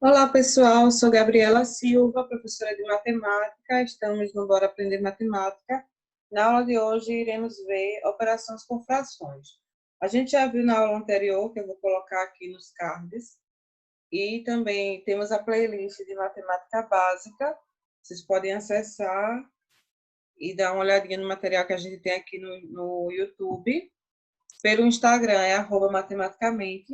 Olá, pessoal. Sou Gabriela Silva, professora de matemática. Estamos no Bora Aprender Matemática. Na aula de hoje, iremos ver operações com frações. A gente já viu na aula anterior, que eu vou colocar aqui nos cards, e também temos a playlist de matemática básica. Vocês podem acessar e dar uma olhadinha no material que a gente tem aqui no YouTube. Pelo Instagram é @matematicamente.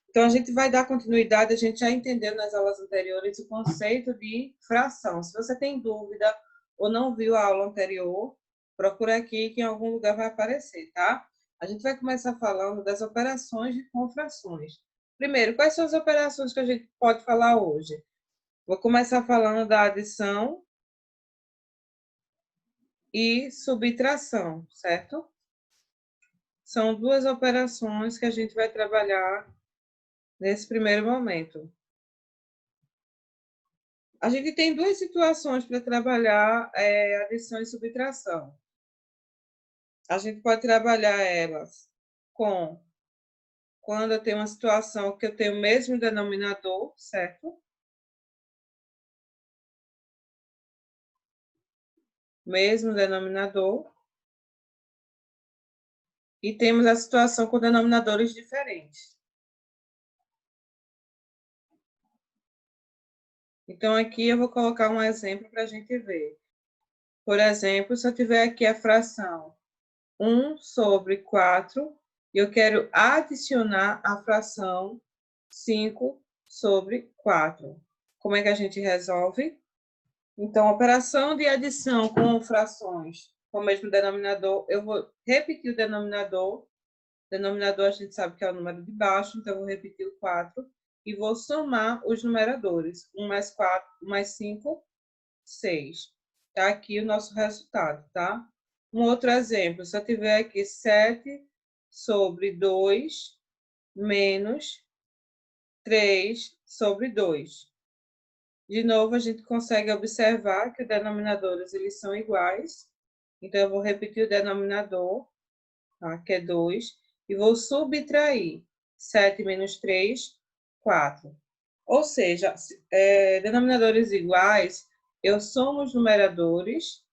Então, a gente vai dar continuidade, a gente já entendeu nas aulas anteriores o conceito de fração. Se você tem dúvida ou não viu a aula anterior, procura aqui que em algum lugar vai aparecer, tá? A gente vai começar falando das operações com frações. Primeiro, quais são as operações que a gente pode falar hoje? Vou começar falando da adição e subtração, certo? São duas operações que a gente vai trabalhar nesse primeiro momento. A gente tem duas situações para trabalhar adição e subtração. A gente pode trabalhar elas com quando eu tenho uma situação que eu tenho o mesmo denominador, certo? Mesmo denominador. E temos a situação com denominadores diferentes. Então, aqui eu vou colocar um exemplo para a gente ver. Por exemplo, se eu tiver aqui a fração 1 sobre 4, e eu quero adicionar a fração 5 sobre 4. Como é que a gente resolve? Então, operação de adição com frações com o mesmo denominador, eu vou repetir o denominador. Denominador a gente sabe que é o número de baixo, então eu vou repetir o 4 e vou somar os numeradores. 1 mais 4, 1 mais 5, 6. Tá aqui o nosso resultado, tá? Um outro exemplo, se eu tiver aqui 7 sobre 2 menos 3 sobre 2. De novo, a gente consegue observar que os denominadores eles são iguais. Então, eu vou repetir o denominador, tá? Que é 2, e vou subtrair 7 menos 3, 4. Ou seja, denominadores iguais, eu somo os numeradores,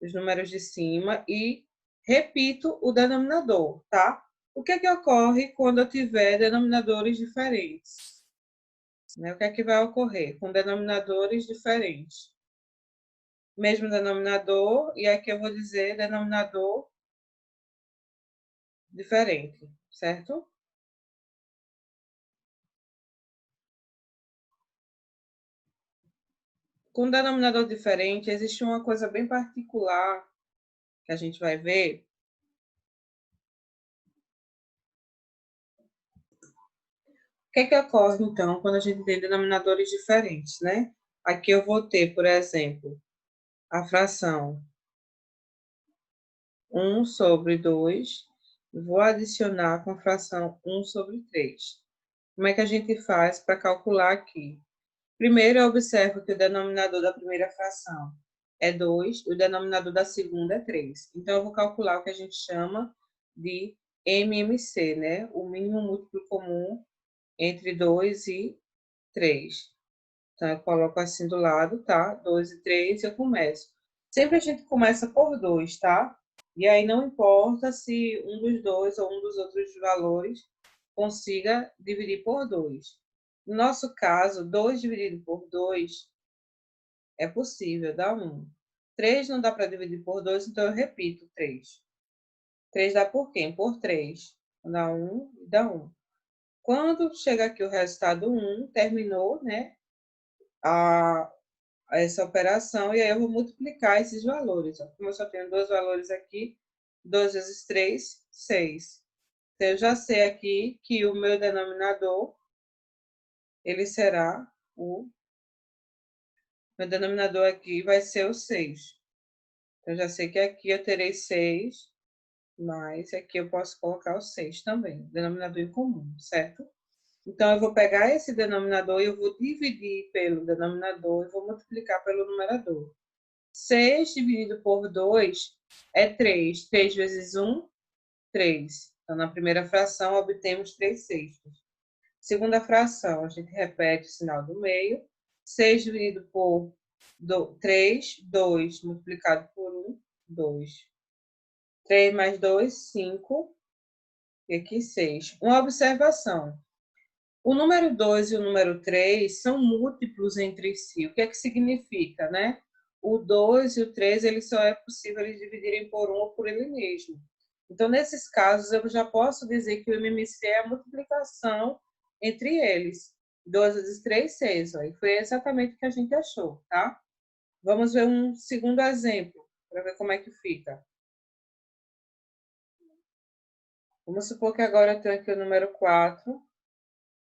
os números de cima, e repito o denominador, tá? O que é que ocorre quando eu tiver denominadores diferentes? O que é que vai ocorrer com denominadores diferentes? Mesmo denominador, e aqui eu vou dizer denominador diferente, certo? Com denominador diferente, existe uma coisa bem particular que a gente vai ver. O que é que ocorre, então, quando a gente tem denominadores diferentes, né? Aqui eu vou ter, por exemplo, a fração 1 sobre 2, e vou adicionar com a fração 1 sobre 3. Como é que a gente faz para calcular aqui? Primeiro, eu observo que o denominador da primeira fração é 2, o denominador da segunda é 3. Então, eu vou calcular o que a gente chama de MMC, né? O mínimo múltiplo comum entre 2 e 3. Então, eu coloco assim do lado, tá? 2 e 3, e eu começo. Sempre a gente começa por 2, tá? E aí não importa se um dos dois ou um dos outros valores consiga dividir por 2. No nosso caso, 2 dividido por 2 é possível, dá 1. 3 não dá para dividir por 2, então eu repito 3. 3 dá por quem? Por 3. Dá 1 e dá 1. Quando chega aqui o resultado 1, terminou, né, essa operação, e aí eu vou multiplicar esses valores. Como eu só tenho dois valores aqui, 2 vezes 3, 6. Então, eu já sei aqui que o meu denominador, ele será meu denominador aqui vai ser o 6. Então, eu já sei que aqui eu terei 6, mas aqui eu posso colocar o 6 também, denominador em comum, certo? Então, eu vou pegar esse denominador e eu vou dividir pelo denominador e vou multiplicar pelo numerador. 6 dividido por 2 é 3. 3 vezes 1, 3. Então, na primeira fração, obtemos 3 sextos. Segunda fração, a gente repete o sinal do meio. 6 dividido por 3, 2, multiplicado por 1, 2. 3 mais 2, 5. E aqui 6. Uma observação. O número 2 e o número 3 são múltiplos entre si. O que é que significa, né? O 2 e o 3, ele só é possível eles dividirem por 1 ou por ele mesmo. Então, nesses casos, eu já posso dizer que o MMC é a multiplicação entre eles. 2 vezes 3, 6. Ó, e foi exatamente o que a gente achou, tá? Vamos ver um segundo exemplo, para ver como é que fica. Vamos supor que agora eu tenho aqui o número 4,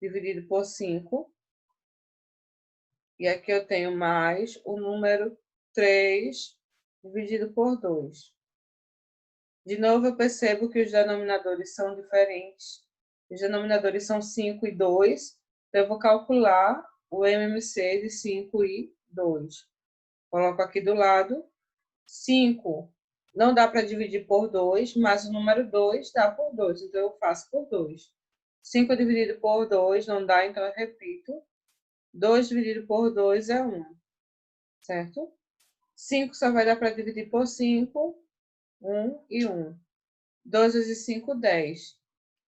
dividido por 5. E aqui eu tenho mais o número 3, dividido por 2. De novo, eu percebo que os denominadores são diferentes. Os denominadores são 5 e 2. Então, eu vou calcular o MMC de 5 e 2. Coloco aqui do lado. 5 não dá para dividir por 2, mas o número 2 dá por 2. Então, eu faço por 2. 5 dividido por 2 não dá, então eu repito. 2 dividido por 2 é 1. Certo? 5 só vai dar para dividir por 5. 1 e 1. 2 vezes 5, 10.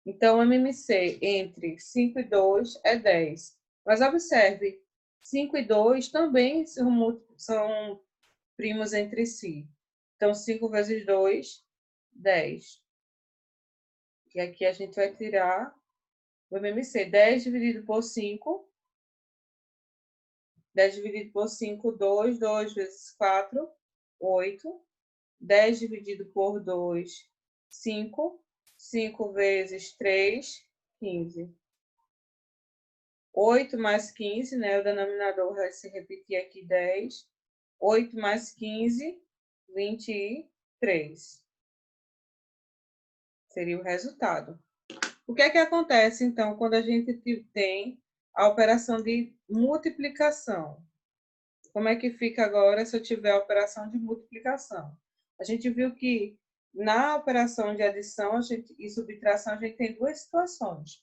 Então, o MMC entre 5 e 2 é 10. Mas observe, 5 e 2 também são primos entre si. Então, 5 vezes 2, 10. E aqui a gente vai tirar o MMC. 10 dividido por 5. 10 dividido por 5, 2. 2 vezes 4, 8. 10 dividido por 2, 5. 5 vezes 3, 15. 8 mais 15, né? O denominador vai se repetir aqui, 10. 8 mais 15, 23. Seria o resultado. O que é que acontece, então, quando a gente tem a operação de multiplicação? Como é que fica agora se eu tiver a operação de multiplicação? A gente viu que na operação de adição e subtração, a gente tem duas situações.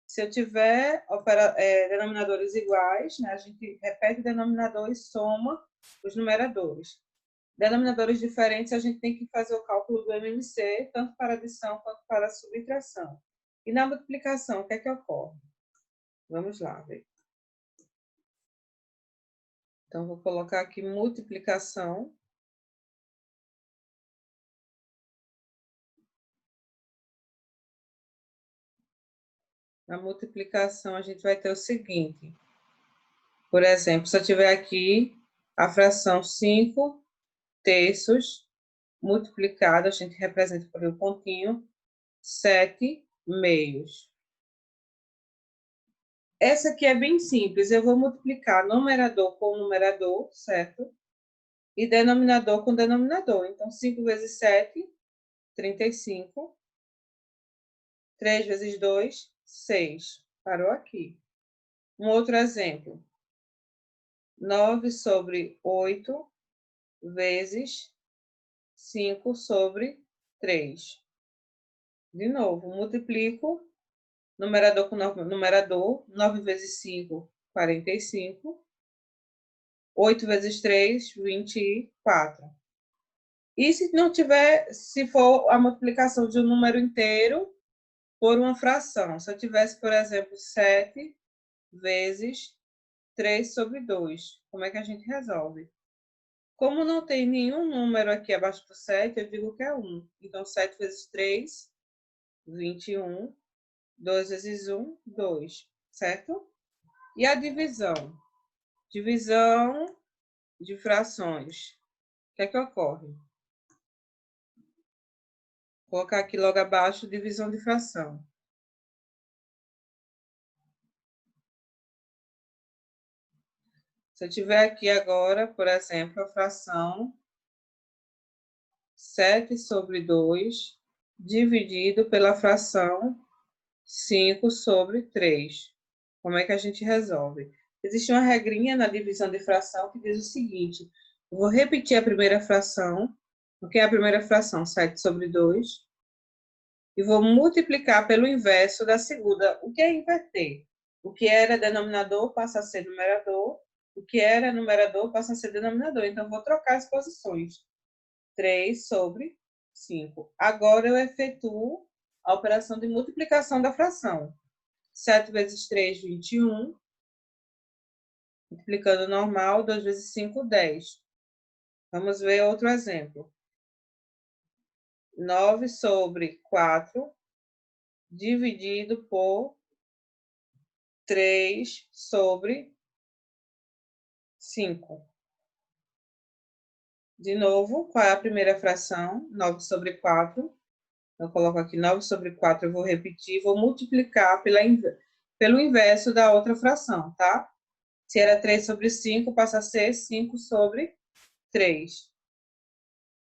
Se eu tiver denominadores iguais, né, a gente repete o denominador e soma os numeradores. Denominadores diferentes, a gente tem que fazer o cálculo do MMC, tanto para adição quanto para subtração. E na multiplicação, o que é que ocorre? Vamos lá ver. Então, vou colocar aqui multiplicação. Na multiplicação, a gente vai ter o seguinte. Por exemplo, se eu tiver aqui a fração 5 terços multiplicado, a gente representa por um pontinho, 7 meios. Essa aqui é bem simples. Eu vou multiplicar numerador com numerador, certo? E denominador com denominador. Então, 5 vezes 7, 35. 3 vezes 2, 6. Parou aqui. Um outro exemplo. 9 sobre 8 vezes 5 sobre 3. De novo, multiplico numerador com numerador. 9 vezes 5, 45. 8 vezes 3, 24. E se não tiver, se for a multiplicação de um número inteiro por uma fração. Se eu tivesse, por exemplo, 7 vezes 3 sobre 2. Como é que a gente resolve? Como não tem nenhum número aqui abaixo do 7, eu digo que é 1. Então, 7 vezes 3, 21. 2 vezes 1, 2. Certo? E a divisão? Divisão de frações. O que é que ocorre? Vou colocar aqui logo abaixo, divisão de fração. Se eu tiver aqui agora, por exemplo, a fração 7 sobre 2 dividido pela fração 5 sobre 3. Como é que a gente resolve? Existe uma regrinha na divisão de fração que diz o seguinte. Eu vou repetir a primeira fração. O que é a primeira fração? 7 sobre 2. e vou multiplicar pelo inverso da segunda. O que é inverter? O que era denominador passa a ser numerador, o que era numerador passa a ser denominador. Então, vou trocar as posições. 3 sobre 5. Agora, eu efetuo a operação de multiplicação da fração. 7 vezes 3, 21. Multiplicando normal, 2 vezes 5, 10. Vamos ver outro exemplo. 9 sobre 4, dividido por 3 sobre 5. De novo, qual é a primeira fração? 9 sobre 4. Eu coloco aqui 9 sobre 4, eu vou repetir, vou multiplicar pelo inverso da outra fração, tá? Se era 3 sobre 5, passa a ser 5 sobre 3.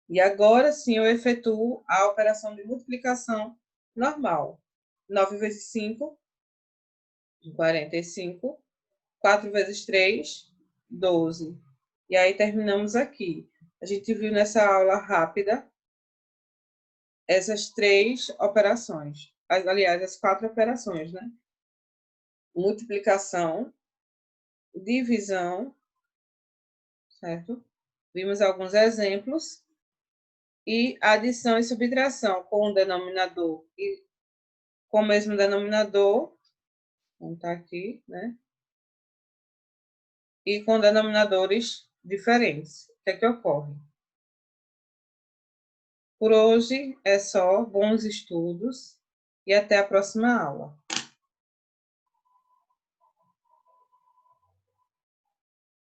E agora sim eu efetuo a operação de multiplicação normal. 9 vezes 5, 45. 4 vezes 3, 12. E aí terminamos aqui. A gente viu nessa aula rápida essas 3 operações. Aliás, as 4 operações, né? Multiplicação, divisão, certo? Vimos alguns exemplos. E adição e subtração com o denominador e com o mesmo denominador. Vamos estar aqui, né? E com denominadores diferentes. O que é que ocorre? Por hoje é só, bons estudos e até a próxima aula.